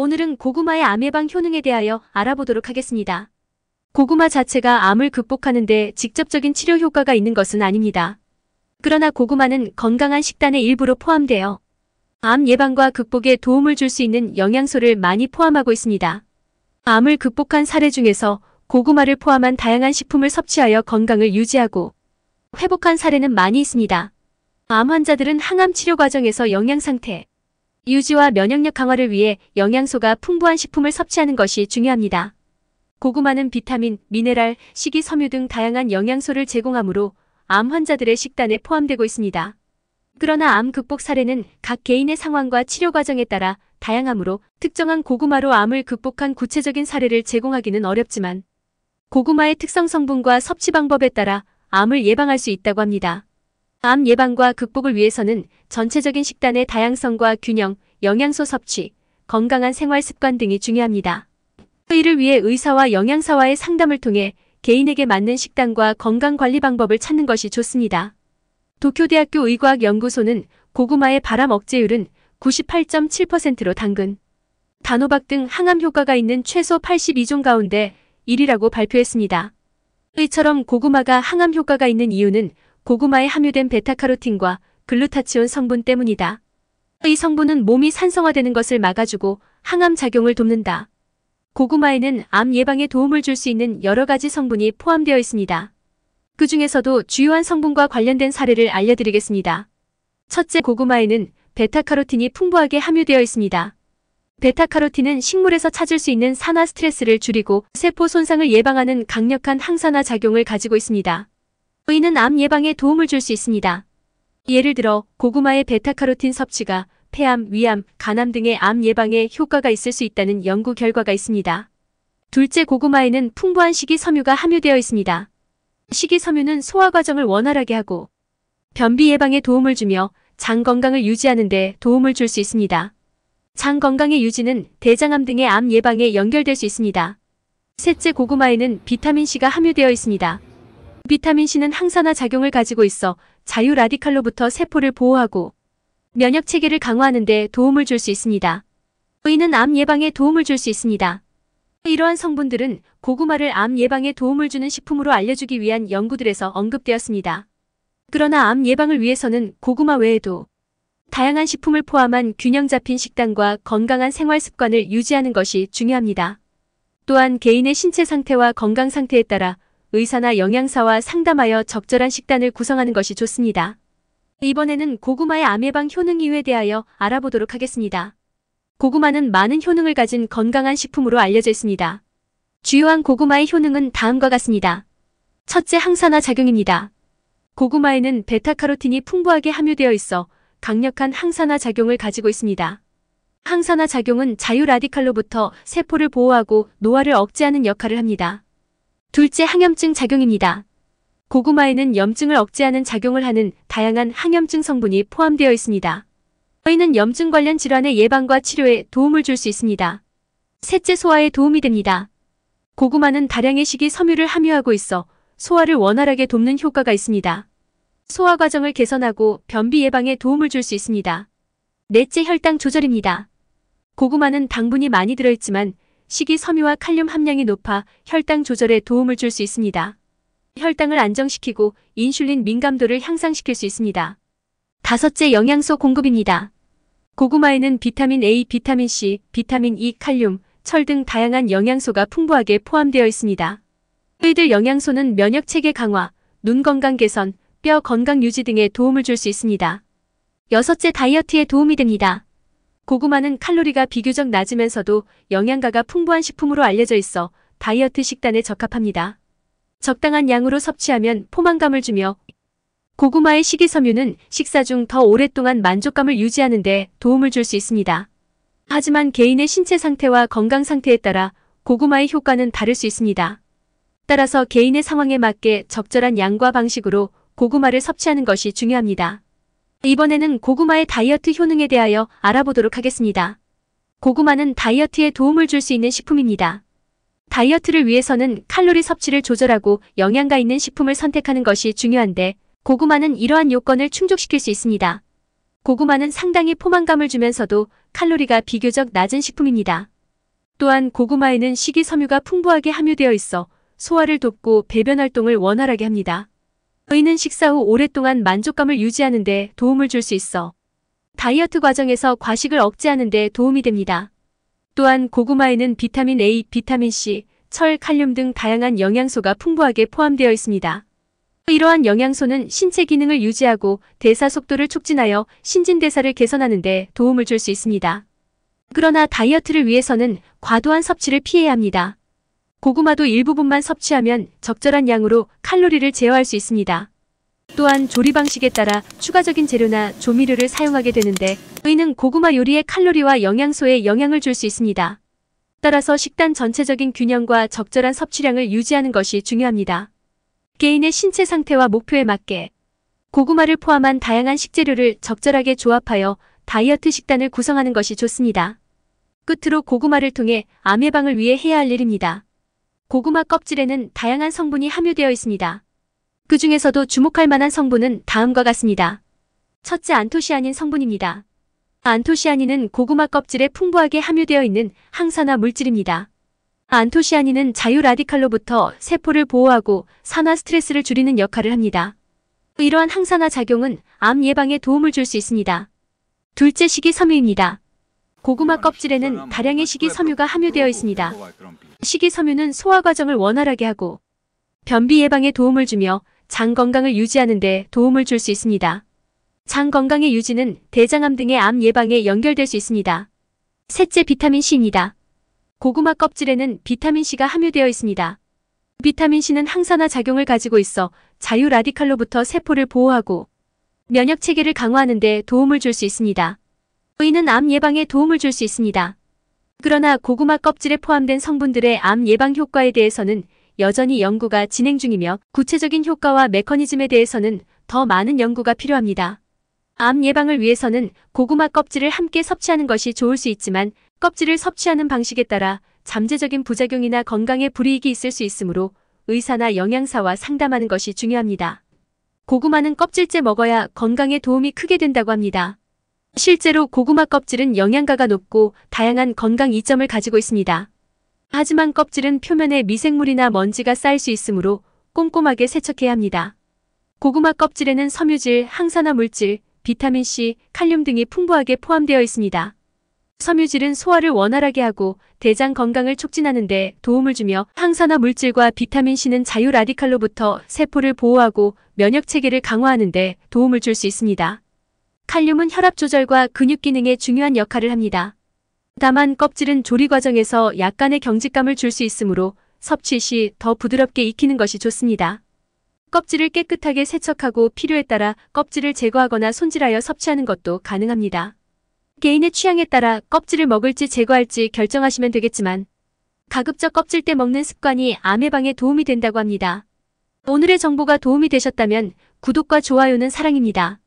오늘은 고구마의 암 예방 효능에 대하여 알아보도록 하겠습니다. 고구마 자체가 암을 극복하는 데 직접적인 치료 효과가 있는 것은 아닙니다. 그러나 고구마는 건강한 식단의 일부로 포함되어 암 예방과 극복에 도움을 줄 수 있는 영양소를 많이 포함하고 있습니다. 암을 극복한 사례 중에서 고구마를 포함한 다양한 식품을 섭취하여 건강을 유지하고 회복한 사례는 많이 있습니다. 암 환자들은 항암 치료 과정에서 영양 상태 유지와 면역력 강화를 위해 영양소가 풍부한 식품을 섭취하는 것이 중요합니다. 고구마는 비타민, 미네랄, 식이섬유 등 다양한 영양소를 제공하므로 암 환자들의 식단에 포함되고 있습니다. 그러나 암 극복 사례는 각 개인의 상황과 치료 과정에 따라 다양하므로 특정한 고구마로 암을 극복한 구체적인 사례를 제공하기는 어렵지만 고구마의 특성 성분과 섭취 방법에 따라 암을 예방할 수 있다고 합니다. 암 예방과 극복을 위해서는 전체적인 식단의 다양성과 균형, 영양소 섭취, 건강한 생활 습관 등이 중요합니다. 이를 위해 의사와 영양사와의 상담을 통해 개인에게 맞는 식단과 건강관리 방법을 찾는 것이 좋습니다. 도쿄대학교 의과학연구소는 고구마의 발암 억제율은 98.7%로 당근, 단호박 등 항암 효과가 있는 최소 82종 가운데 1위라고 발표했습니다. 이처럼 고구마가 항암 효과가 있는 이유는 고구마에 함유된 베타카로틴과 글루타치온 성분 때문이다. 이 성분은 몸이 산성화되는 것을 막아주고 항암 작용을 돕는다. 고구마에는 암 예방에 도움을 줄 수 있는 여러 가지 성분이 포함되어 있습니다. 그 중에서도 주요한 성분과 관련된 사례를 알려드리겠습니다. 첫째, 고구마에는 베타카로틴이 풍부하게 함유되어 있습니다. 베타카로틴은 식물에서 찾을 수 있는 산화 스트레스를 줄이고 세포 손상을 예방하는 강력한 항산화 작용을 가지고 있습니다. 이는 암 예방에 도움을 줄 수 있습니다. 예를 들어 고구마의 베타카로틴 섭취가 폐암, 위암, 간암 등의 암 예방에 효과가 있을 수 있다는 연구 결과가 있습니다. 둘째, 고구마에는 풍부한 식이섬유가 함유되어 있습니다. 식이섬유는 소화 과정을 원활하게 하고 변비 예방에 도움을 주며 장 건강을 유지하는 데 도움을 줄 수 있습니다. 장 건강의 유지는 대장암 등의 암 예방에 연결될 수 있습니다. 셋째, 고구마에는 비타민C가 함유되어 있습니다. 비타민C는 항산화 작용을 가지고 있어 자유 라디칼로부터 세포를 보호하고 면역 체계를 강화하는 데 도움을 줄 수 있습니다. 이는 암 예방에 도움을 줄 수 있습니다. 이러한 성분들은 고구마를 암 예방에 도움을 주는 식품으로 알려주기 위한 연구들에서 언급되었습니다. 그러나 암 예방을 위해서는 고구마 외에도 다양한 식품을 포함한 균형 잡힌 식단과 건강한 생활 습관을 유지하는 것이 중요합니다. 또한 개인의 신체 상태와 건강 상태에 따라 의사나 영양사와 상담하여 적절한 식단을 구성하는 것이 좋습니다. 이번에는 고구마의 암 예방 효능 이유에 대하여 알아보도록 하겠습니다. 고구마는 많은 효능을 가진 건강한 식품으로 알려져 있습니다. 주요한 고구마의 효능은 다음과 같습니다. 첫째, 항산화 작용입니다. 고구마에는 베타카로틴이 풍부하게 함유되어 있어 강력한 항산화 작용을 가지고 있습니다. 항산화 작용은 자유 라디칼로부터 세포를 보호하고 노화를 억제하는 역할을 합니다. 둘째, 항염증 작용입니다. 고구마에는 염증을 억제하는 작용을 하는 다양한 항염증 성분이 포함되어 있습니다. 이는 염증 관련 질환의 예방과 치료에 도움을 줄 수 있습니다. 셋째, 소화에 도움이 됩니다. 고구마는 다량의 식이섬유를 함유하고 있어 소화를 원활하게 돕는 효과가 있습니다. 소화 과정을 개선하고 변비 예방에 도움을 줄 수 있습니다. 넷째, 혈당 조절입니다. 고구마는 당분이 많이 들어있지만 식이섬유와 칼륨 함량이 높아 혈당 조절에 도움을 줄 수 있습니다. 혈당을 안정시키고 인슐린 민감도를 향상시킬 수 있습니다. 다섯째, 영양소 공급입니다. 고구마에는 비타민 A, 비타민 C, 비타민 E, 칼륨, 철 등 다양한 영양소가 풍부하게 포함되어 있습니다. 이들 영양소는 면역체계 강화, 눈 건강 개선, 뼈 건강 유지 등에 도움을 줄 수 있습니다. 여섯째, 다이어트에 도움이 됩니다. 고구마는 칼로리가 비교적 낮으면서도 영양가가 풍부한 식품으로 알려져 있어 다이어트 식단에 적합합니다. 적당한 양으로 섭취하면 포만감을 주며 고구마의 식이섬유는 식사 중 더 오랫동안 만족감을 유지하는 데 도움을 줄 수 있습니다. 하지만 개인의 신체 상태와 건강 상태에 따라 고구마의 효과는 다를 수 있습니다. 따라서 개인의 상황에 맞게 적절한 양과 방식으로 고구마를 섭취하는 것이 중요합니다. 이번에는 고구마의 다이어트 효능에 대하여 알아보도록 하겠습니다. 고구마는 다이어트에 도움을 줄 수 있는 식품입니다. 다이어트를 위해서는 칼로리 섭취를 조절하고 영양가 있는 식품을 선택하는 것이 중요한데 고구마는 이러한 요건을 충족시킬 수 있습니다. 고구마는 상당히 포만감을 주면서도 칼로리가 비교적 낮은 식품입니다. 또한 고구마에는 식이섬유가 풍부하게 함유되어 있어 소화를 돕고 배변 활동을 원활하게 합니다. 의는 식사 후 오랫동안 만족감을 유지하는 데 도움을 줄 수 있어 다이어트 과정에서 과식을 억제하는 데 도움이 됩니다. 또한 고구마에는 비타민 A, 비타민 C, 철, 칼륨 등 다양한 영양소가 풍부하게 포함되어 있습니다. 이러한 영양소는 신체 기능을 유지하고 대사 속도를 촉진하여 신진대사를 개선하는 데 도움을 줄 수 있습니다. 그러나 다이어트를 위해서는 과도한 섭취를 피해야 합니다. 고구마도 일부분만 섭취하면 적절한 양으로 칼로리를 제어할 수 있습니다. 또한 조리 방식에 따라 추가적인 재료나 조미료를 사용하게 되는데 의는 고구마 요리의 칼로리와 영양소에 영향을 줄 수 있습니다. 따라서 식단 전체적인 균형과 적절한 섭취량을 유지하는 것이 중요합니다. 개인의 신체 상태와 목표에 맞게 고구마를 포함한 다양한 식재료를 적절하게 조합하여 다이어트 식단을 구성하는 것이 좋습니다. 끝으로 고구마를 통해 암 예방을 위해 해야 할 일입니다. 고구마 껍질에는 다양한 성분이 함유되어 있습니다. 그 중에서도 주목할 만한 성분은 다음과 같습니다. 첫째, 안토시아닌 성분입니다. 안토시아닌은 고구마 껍질에 풍부하게 함유되어 있는 항산화 물질입니다. 안토시아닌은 자유 라디칼로부터 세포를 보호하고 산화 스트레스를 줄이는 역할을 합니다. 이러한 항산화 작용은 암 예방에 도움을 줄 수 있습니다. 둘째, 식이섬유입니다. 고구마 껍질에는 다량의 식이섬유가 함유되어 있습니다. 식이섬유는 소화 과정을 원활하게 하고 변비 예방에 도움을 주며 장 건강을 유지하는 데 도움을 줄 수 있습니다. 장 건강의 유지는 대장암 등의 암 예방에 연결될 수 있습니다. 셋째, 비타민C입니다. 고구마 껍질에는 비타민C가 함유되어 있습니다. 비타민C는 항산화 작용을 가지고 있어 자유 라디칼로부터 세포를 보호하고 면역 체계를 강화하는 데 도움을 줄 수 있습니다. 의는 암 예방에 도움을 줄 수 있습니다. 그러나 고구마 껍질에 포함된 성분들의 암 예방 효과에 대해서는 여전히 연구가 진행 중이며 구체적인 효과와 메커니즘에 대해서는 더 많은 연구가 필요합니다. 암 예방을 위해서는 고구마 껍질을 함께 섭취하는 것이 좋을 수 있지만 껍질을 섭취하는 방식에 따라 잠재적인 부작용이나 건강에 불이익이 있을 수 있으므로 의사나 영양사와 상담하는 것이 중요합니다. 고구마는 껍질째 먹어야 건강에 도움이 크게 된다고 합니다. 실제로 고구마 껍질은 영양가가 높고 다양한 건강 이점을 가지고 있습니다. 하지만 껍질은 표면에 미생물이나 먼지가 쌓일 수 있으므로 꼼꼼하게 세척해야 합니다. 고구마 껍질에는 섬유질, 항산화 물질, 비타민C, 칼륨 등이 풍부하게 포함되어 있습니다. 섬유질은 소화를 원활하게 하고 대장 건강을 촉진하는 데 도움을 주며 항산화 물질과 비타민C는 자유 라디칼로부터 세포를 보호하고 면역 체계를 강화하는 데 도움을 줄 수 있습니다. 칼륨은 혈압 조절과 근육 기능에 중요한 역할을 합니다. 다만 껍질은 조리 과정에서 약간의 경직감을 줄 수 있으므로 섭취 시 더 부드럽게 익히는 것이 좋습니다. 껍질을 깨끗하게 세척하고 필요에 따라 껍질을 제거하거나 손질하여 섭취하는 것도 가능합니다. 개인의 취향에 따라 껍질을 먹을지 제거할지 결정하시면 되겠지만 가급적 껍질째 먹는 습관이 암 예방에 도움이 된다고 합니다. 오늘의 정보가 도움이 되셨다면 구독과 좋아요는 사랑입니다.